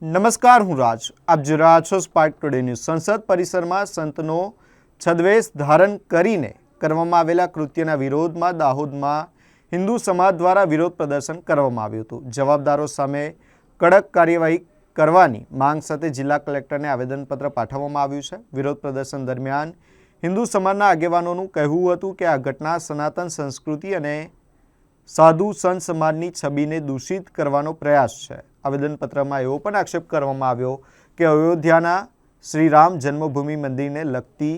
નમસ્કાર, હું રાજ. આપ જોઈ રહ્યા છો સ્પાર્ક ટુડે ન્યૂઝ. સંસદ પરિસરમાં સંતનો છદ્મવેશ ધારણ કરીને કરવામાં આવેલા કૃત્યના વિરોધમાં દાહોદમાં હિન્દુ સમાજ દ્વારા વિરોધ પ્રદર્શન કરવામાં આવ્યું હતું. જવાબદારો સામે કડક કાર્યવાહી કરવાની માંગ સાથે જિલ્લા કલેક્ટરને આવેદનપત્ર પાઠવવામાં આવ્યું છે. વિરોધ પ્રદર્શન દરમિયાન હિન્દુ સમાજના આગેવાનોનું કહેવું હતું કે આ ઘટના સનાતન સંસ્કૃતિ અને સાધુ સંત સમાજની છબીને દૂષિત કરવાનો પ્રયાસ છે. આવેદનપત્રમાં એવો પણ આક્ષેપ કરવામાં આવ્યો કે અયોધ્યાના શ્રીરામ જન્મભૂમિ મંદિરને લગતી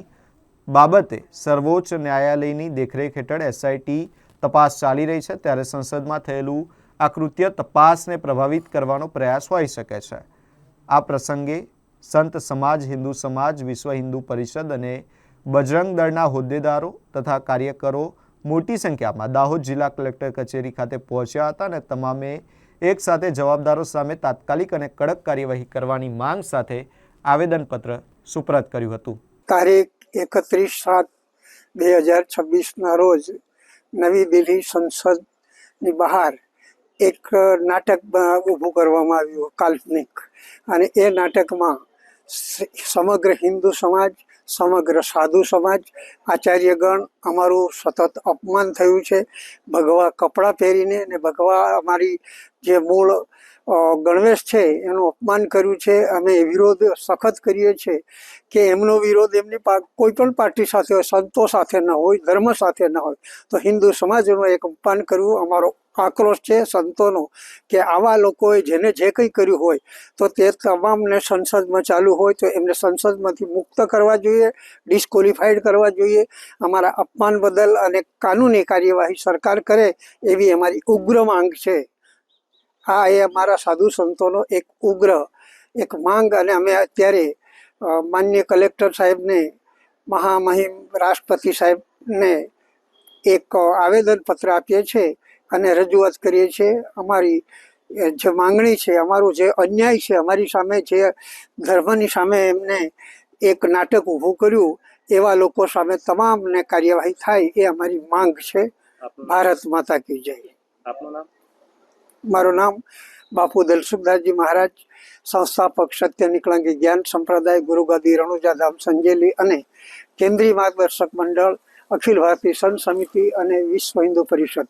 બાબતે સર્વોચ્ચ ન્યાયાલયની દેખરેખ હેઠળ એસઆઈટી તપાસ ચાલી રહી છે, ત્યારે સંસદમાં થયેલું આ કૃત્ય તપાસને પ્રભાવિત કરવાનો પ્રયાસ હોઈ શકે છે. આ પ્રસંગે સંત સમાજ, હિન્દુ સમાજ, વિશ્વ હિન્દુ પરિષદ અને બજરંગ દળના હોદ્દેદારો તથા કાર્યકરો મોટી સંખ્યામાં દાહોદ જિલ્લા કલેક્ટર કચેરી ખાતે પહોંચ્યા હતા અને તમામે એક સાથે જવાબદારો સામે તાત્કાલિક અને કડક કાર્યવાહી કરવાની માંગ સાથે આવેદનપત્ર સુપરત કર્યું હતું. તારીખ 31/7/2026 રોજ નવી દિલ્હી સંસદની બહાર એક નાટક ઊભું કરવામાં આવ્યું, કાલ્પનિક. અને એ નાટકમાં સમગ્ર હિન્દુ સમાજ, સમગ્ર સાધુ સમાજ, આચાર્યગણ અમારું સતત અપમાન થયું છે. ભગવા કપડાં પહેરીને ને ભગવા અમારી જે મૂળ ગણવેશ છે એનું અપમાન કર્યું છે. અમે વિરોધ સખત કરીએ છીએ કે એમનો વિરોધ એમની કોઈ પણ પાર્ટી સાથે હોય, સંતો સાથે ન હોય, ધર્મ સાથે ન હોય, તો હિન્દુ સમાજનું એક અપમાન કરવું અમારો આક્રોશ છે સંતોનો, કે આવા લોકોએ જેને જે કંઈ કર્યું હોય તો તે તમામને સંસદમાં ચાલુ હોય તો એમને સંસદમાંથી મુક્ત કરવા જોઈએ, ડિસ્કોલિફાઈડ કરવા જોઈએ. અમારા અપમાન બદલ અને કાનૂની કાર્યવાહી સરકાર કરે એવી અમારી ઉગ્ર માંગ છે. આ એ અમારા સાધુ સંતોનો એક ઉગ્ર એક માંગ. અને અમે અત્યારે માનનીય કલેક્ટર સાહેબને, મહામહિમ રાષ્ટ્રપતિ સાહેબને એક આવેદનપત્ર આપીએ છીએ અને રજૂઆત કરીએ છીએ. અમારી જે માંગણી છે, અમારું જે અન્યાય છે, અમારી સામે જે ધર્મની સામે એમને એક નાટક ઊભું કર્યું, એવા લોકો સામે તમામને કાર્યવાહી થાય એ અમારી માંગ છે. ભારત માતા કી જય. આપનું નામ? મારું નામ બાપુ દલસુખદાસજી મહારાજ, સંસ્થાપક સત્ય નિકળંગી જ્ઞાન સંપ્રદાય, ગુરુગાદી રણુજા ધામ સંજેલી અને કેન્દ્રીય માર્ગદર્શક મંડળ, અખિલ ભારતીય સંત સમિતિ અને વિશ્વ હિન્દુ પરિષદ.